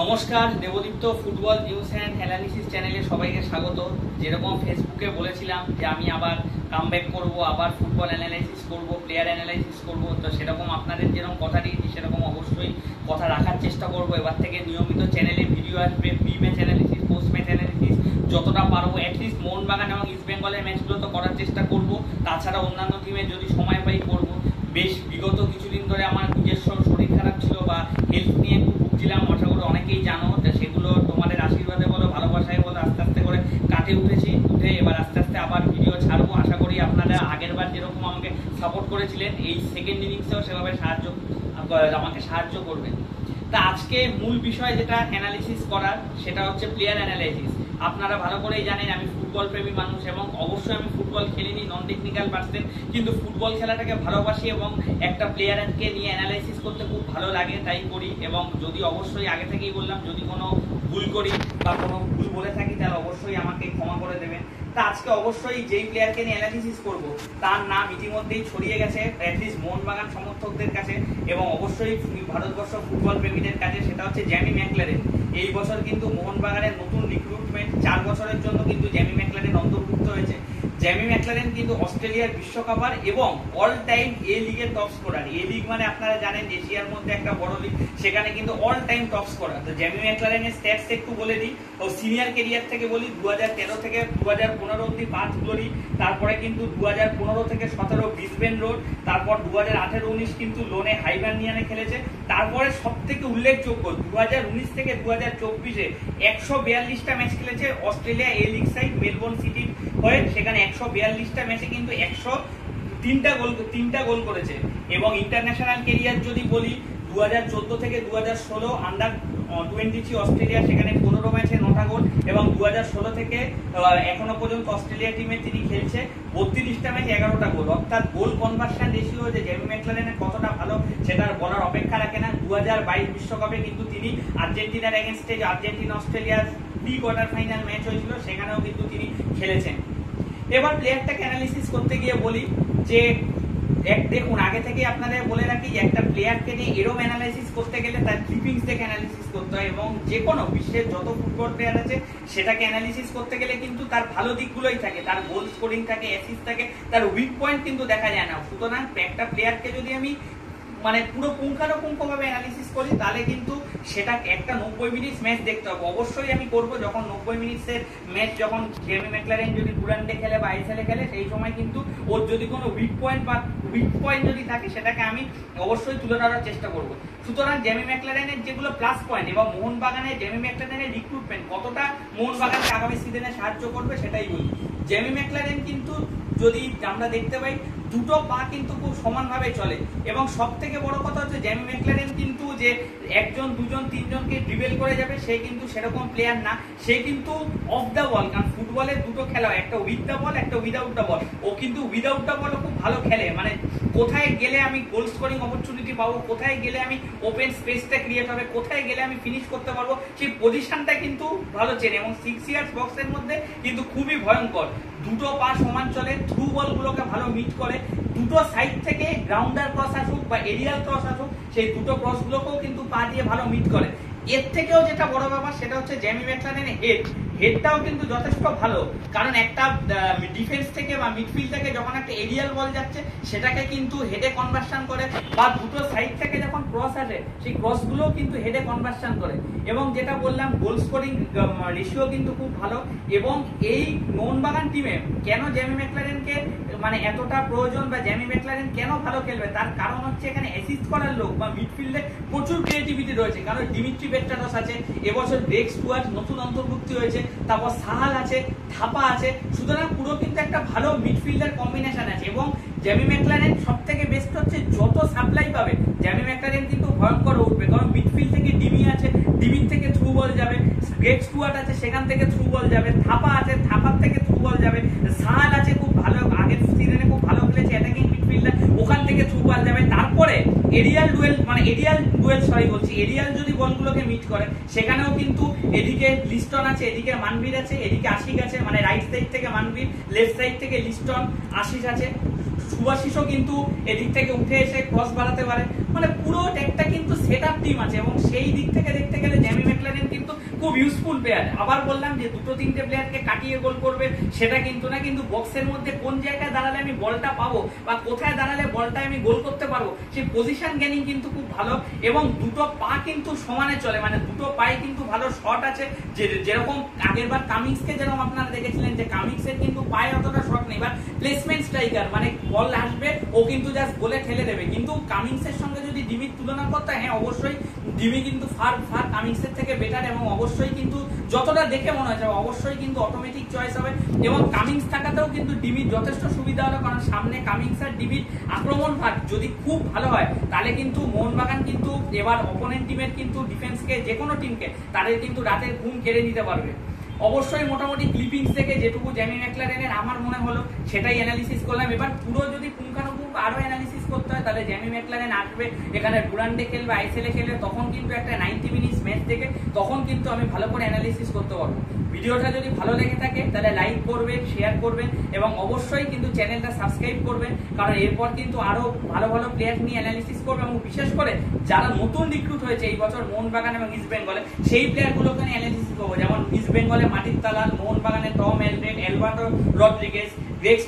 নমস্কার, Debdipta football news and analysis চ্যানেলে সবাইকে স্বাগত। যেরকম ফেসবুকে বলেছিলাম যে আমি আবার কামব্যাক করব, আবার ফুটবল অ্যানালাইসিস করব, প্লেয়ার অ্যানালাইসিস করব, তো সেরকম আপনাদের যেরকম কথা দিয়েছি সেরকম অবশ্যই কথা রাখার চেষ্টা করব। এবার থেকে নিয়মিত চ্যানেলে ভিডিও আসবে, pre match analysis, post match analysis, যতটা পারবো অ্যাটলিস্ট মোহনবাগান এবং ইস্ট বেঙ্গলের ম্যাচগুলো তো করার চেষ্টা করব। তাছাড়া অন্যান্য টিমের যদি সময় পাই করব। বেশ বিগত কিছুদিন ধরে আমার নিজস্ব শরীর খারাপ ছিল বা হেলথ নিয়ে একটু ভুগছিলাম, আশা করি অনেকেই জানো। সেগুলো তোমাদের আশীর্বাদে বলো, ভালোবাসায় বলো, আস্তে আস্তে করে কাটে উঠে এবার আস্তে আস্তে আবার ভিডিও ছাড়বো। আশা করি আপনারা আগের বার যেরকম আমাকে সাপোর্ট করেছিলেন এই সেকেন্ড ইনিংসেও সেভাবে আমাকে সাহায্য করবেন। তা আজকে মূল বিষয় যেটা অ্যানালিসিস করার সেটা হচ্ছে প্লেয়ার অ্যানালাইসিস। আপনারা ভালো করেই জানেন আমি ফুটবল প্রেমী মানুষ এবং অবশ্যই আমি ফুটবল খেলিনি, নন টেকনিক্যাল পার্সন, কিন্তু ফুটবল খেলাটাকে ভালোবাসি এবং একটা প্লেয়ারকে নিয়ে অ্যানালাইসিস করতে খুব ভালো লাগে, তাই করি। এবং যদি অবশ্যই আগে থেকেই বললাম যদি কোনো ভুল করি বা কোনো ভুল বলে থাকি তাহলে অবশ্যই আমাকে ক্ষমা করে দেবেন। তা আজকে অবশ্যই যেই প্লেয়ারকে নিয়ে অ্যানালিসিস করব তার নাম ইতিমধ্যেই ছড়িয়ে গেছে অ্যাটলিস্ট মোহনবাগান সমর্থকদের কাছে এবং অবশ্যই ভারতবর্ষ ফুটবল প্রেমীদের কাছে, সেটা হচ্ছে জ্যামি ম্যাকলারেন। এই বছর কিন্তু মোহনবাগানের নতুন রিক্রুটমেন্ট, 4 বছরের জন্য কিন্তু জ্যামি ম্যাকলারেন অন্তর্ভুক্ত হয়েছে। জ্যামি ম্যাকলারেন কিন্তু অস্ট্রেলিয়ার বিশ্বকাপার এবং অল টাইম এ লিগের টপ স্কোরার। এ লিগ মানে আপনারা জানেন এশিয়ার মধ্যে একটা বড় লিগ, সেখানে কিন্তু অল টাইম টপ স্কোরার। তো জ্যামি ম্যাকলারেনের স্ট্যাটস একটু বলে দিই ও সিনিয়র ক্যারিয়ার থেকে বলি। 2013 থেকে 2015 অবধি 5 গ্লোরি, তারপরে কিন্তু 2015 থেকে 17 ব্রিসবেন রোড, তারপর 2018-19 কিন্তু লোনে হাইবার্নিয়ানে খেলেছে। তারপরে সব থেকে উল্লেখযোগ্য 2019 থেকে 2024-এ 142টা ম্যাচ খেলেছে অস্ট্রেলিয়া এ লিগ সাইড মেলবোর্ন সিটির হয়ে। সেখানে 142টা ম্যাচে কিন্তু 103টা গোল করেছে। এবং ইন্টারন্যাশনাল কেরিয়ার যদি বলি 2014 থেকে 2016 আন্ডার 23 অস্ট্রেলিয়া, সেখানে 15 ম্যাচে 9টা গোল এবং 2016 থেকে এখনো পর্যন্ত অস্ট্রেলিয়া টিমে তিনি খেলছে 32টা ম্যাচে 11টা গোল। অর্থাৎ গোল কনভার্সন রেশিও যে জ্যামি ম্যাকলারেনের কতটা ভালো সেটা বলার অপেক্ষা রাখে না। 2022 বিশ্বকাপে কিন্তু তিনি আর্জেন্টিনার এগেইনস্টে, আর্জেন্টিনা অস্ট্রেলিয়ার প্রি কোয়ার্টার ফাইনাল ম্যাচ হয়েছিল, সেখানেও কিন্তু তিনি খেলেছেন। এবার প্লেয়ারটাকে অ্যানালিসিস করতে গিয়ে বলি যে দেখুন, আগে থেকে আপনাদের বলে রাখি যে একটা প্লেয়ারকে নিয়ে এরম অ্যানালাইসিস করতে গেলে তার ক্লিপিংস দেখে অ্যানালিসিস করতে হয় এবং যে কোনো বিশ্বের যত ফুটবল প্লেয়ার আছে সেটাকে অ্যানালিসিস করতে গেলে কিন্তু তার ভালো দিকগুলোই থাকে, তার গোল স্কোরিং থাকে, অ্যাসিস্ট থাকে, তার উইক পয়েন্ট কিন্তু দেখা যায় না। সুতরাং একটা প্লেয়ারকে যদি আমি মানে পুরো পুঙ্খানুপুঙ্খভাবে অ্যানালিসিস করি তাহলে কিন্তু সেটা একটা 90 মিনিট ম্যাচ দেখতে হবে। অবশ্যই আমি করব যখন 90 মিনিটের ম্যাচ, যখন জ্যামি ম্যাকলারেন যদি ডুরান্ডে খেলে বা আইএসএলে খেলে, সেই সময় কিন্তু ওর যদি কোনো উইক পয়েন্ট যদি থাকে সেটাকে আমি অবশ্যই তুলে ধরার চেষ্টা করব। সুতরাং জ্যামি ম্যাকলারেনের যেগুলো প্লাস পয়েন্ট এবং মোহনবাগানের জ্যামি ম্যাকলারেনের রিক্রুটমেন্ট কতটা মোহনবাগানকে আগামী সিজনে সাহায্য করবে সেটাই বলি। জ্যামি ম্যাকলারেন কিন্তু যদি আমরা দেখতে পাই দুটো পা কিন্তু খুব সমানভাবে চলে এবং সব থেকে বড় কথা হচ্ছে জ্যামি ম্যাকলারেন কিন্তু যে একজন, দুজন, তিনজনকে ড্রিবেল করে যাবে সে কিন্তু সেরকম প্লেয়ার না। সে কিন্তু অফ দ্য বল, কারণ ফুটবলের দুটো খেলা হয়, একটা উইথ দ্য বল, একটা উইদাউট দ্য বল। ও কিন্তু উইদাউট দ্য বলও খুব ভালো খেলে, মানে কোথায় গেলে আমি গোল স্কোরিং অপরচুনিটি পাবো, কোথায় গেলে আমি ওপেন স্পেসটা ক্রিয়েট হবে, কোথায় গেলে আমি ফিনিশ করতে পারবো, সেই পজিশনটা কিন্তু ভালো চেনে এবং 6 ইয়ার্স বক্সের মধ্যে কিন্তু খুবই ভয়ঙ্কর। দুটো পা সমান চলে, থ্রু বলগুলোকে ভালো মিট করে, দুটো সাইড থেকে গ্রাউন্ডার ক্রস আসুক বা এরিয়াল ক্রস আসুক সেই দুটো ক্রসগুলোকেও কিন্তু পা দিয়ে ভালো মিট করে। এর থেকেও যেটা বড় ব্যাপার সেটা হচ্ছে জ্যামি ম্যাকলারেনের হেডটাও কিন্তু যথেষ্ট ভালো, কারণ একটা ডিফেন্স থেকে বা মিডফিল্ড থেকে যখন একটা এরিয়াল বল যাচ্ছে সেটাকে কিন্তু হেডে কনভার্সন করে, বা দুটো সাইড থেকে যখন ক্রস আসে সেই ক্রসগুলোও কিন্তু হেডে কনভার্সন করে। এবং যেটা বললাম গোল স্কোরিং রেশিও কিন্তু খুব ভালো। এবং এই মোহনবাগান টিমে কেন জ্যামি ম্যাকলারেনকে মানে এতটা প্রয়োজন বা জ্যামি ম্যাকলারেন কেন ভালো খেলবে তার কারণ হচ্ছে এখানে অ্যাসিস্ট করার লোক বা মিডফিল্ডে প্রচুর ক্রিয়েটিভিটি রয়েছে, কারণ ডিমিট্রি পেট্রাটস আছে, এবছর ড্রেক স্টুয়ার্ট নতুন অন্তর্ভুক্তি হয়েছে, তারপর সাহাল আছে, থাপা আছে। সুতরাং পুরো কিন্তু একটা ভালো মিডফিল্ডার কম্বিনেশন আছে। এবং জ্যামি ম্যাকলারেন সব থেকে বেস্ট হচ্ছে যত সাপ্লাই পাবে জ্যামি ম্যাকলারেন কিন্তু ভয়ঙ্কর উঠবে, কারণ মিডফিল্ড থেকে ডিমি আছে, ডিমির থেকে থ্রু বল যাবে, ড্রেক স্টুয়ার্ট আছে সেখান থেকে থ্রু বল যাবে, থাপা আছে, থাপার থেকে থ্রু বল যাবে, সাহাল আছে খুব ভালো, আগের সিজনে খুব ভালো খেলেছে অ্যাটাকিং মিডফিল্ডার, ওখান থেকে থ্রু বল যাবে। তারপরে এরিয়াল যদি বলগুলোকে মিট করে সেখানেও কিন্তু এদিকে লিস্টন আছে, এদিকে মানবীর আছে, এদিকে আশিক আছে, মানে রাইট সাইড থেকে মানবীর, লেফট সাইড থেকে লিস্টন, আশিস আছে, সুভাশিসও কিন্তু এদিক থেকে উঠে এসে ক্রস বাড়াতে পারে, মানে পুরো একটা কিন্তু সেট আপ টিম আছে। এবং সেই দিক থেকে দেখতে গেলে জ্যামি ম্যাকলারেন খুব ইউজফুল প্লেয়ার। আবার বললাম যে দুটো তিনটে প্লেয়ারকে কাটিয়ে গোল করবে সেটা কিন্তু না, কিন্তু বক্সের মধ্যে কোন জায়গায় দাঁড়ালে আমি বলটা পাবো বা কোথায় দাঁড়ালে বলটা আমি গোল করতে পারবো সেই পজিশন গেনিং কিন্তু খুব ভালো, এবং দুটো পা কিন্তু সমানে চলে, মানে দুটো পায়ে কিন্তু ভালো শট আছে। যেরকম আগের বার কামিংসকে যেরকম আপনারা দেখেছিলেন যে কামিংসের কিন্তু পায়ে অতটা শট নেই, বা প্লেসমেন্ট স্ট্রাইকার, মানে বল আসবে ও কিন্তু জাস্ট বলে ঠেলে দেবে। কিন্তু কামিংসের সঙ্গে যদি ডিমির তুলনা করতে হয়, হ্যাঁ অবশ্যই ডিমি কিন্তু ফার কামিংসের থেকে বেটার, এবং অবশ্যই কিন্তু যতটা দেখে মনে হচ্ছে অবশ্যই কিন্তু অটোমেটিক চয়েস হবে। এবং কামিংস থাকাতেও কিন্তু ডিমির যথেষ্ট সুবিধা হলো, কারণ সামনে কামিংস আর ডিমির আক্রমণ ভাগ যদি খুব ভালো হয় তাহলে কিন্তু মোহনবাগান কিন্তু এবার অপোনেন্ট টিমের কিন্তু ডিফেন্সকে, যে কোনো টিমকে তাদের কিন্তু রাতের ঘুম কেড়ে নিতে পারবে। অবশ্যই মোটামুটি ক্লিপিংস থেকে যেটুকু জ্যামি ম্যাকলারেনের আমার মনে হলো সেটাই অ্যানালিসিস করলাম। এবার পুরো যদি পুঙ্খানুপুঙ্খ আরো অ্যানালিসিস করতে হয় তাহলে জ্যামি ম্যাকলারেন আসবে এখানে ডুরান্ডে খেলবে, আইএসএল এ খেলবে, তখন কিন্তু একটা 90 মিনিটস ম্যাচ থেকে তখন কিন্তু আমি ভালো করে অ্যানালিসিস করতে পারবো। ভিডিওটা যদি ভালো লেগে থাকে তাহলে লাইক করবেন, শেয়ার করবেন, এবং অবশ্যই কিন্তু চ্যানেলটা সাবস্ক্রাইব করবেন, কারণ এরপর কিন্তু আরো ভালো ভালো প্লেয়ার নিয়ে অ্যানালিসিস করবে, এবং বিশেষ করে যারা নতুন রিক্রুট হয়েছে এই বছর মোহনবাগান এবং ইস্ট বেঙ্গলে সেই প্লেয়ারগুলোকে নিয়ে অ্যানালিসিস করবো। যেমন ইস্ট বেঙ্গলে মাটির তালাল, মোহনবাগানে Tom Eldred, Alberto Rodriguez, Greg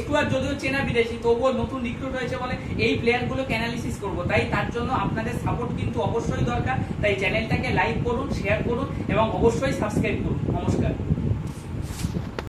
Stewart যদিও চেনা বিদেশি তবুও নতুন রিক্রুট হয়েছে বলে এই প্লেয়ারগুলোকে অ্যানালিসিস করবো। তাই তার জন্য আপনাদের সাপোর্ট কিন্তু অবশ্যই দরকার। তাই চ্যানেলটাকে লাইক করুন, শেয়ার করুন এবং অবশ্যই সাবস্ক্রাইব করুন। নমস্কার।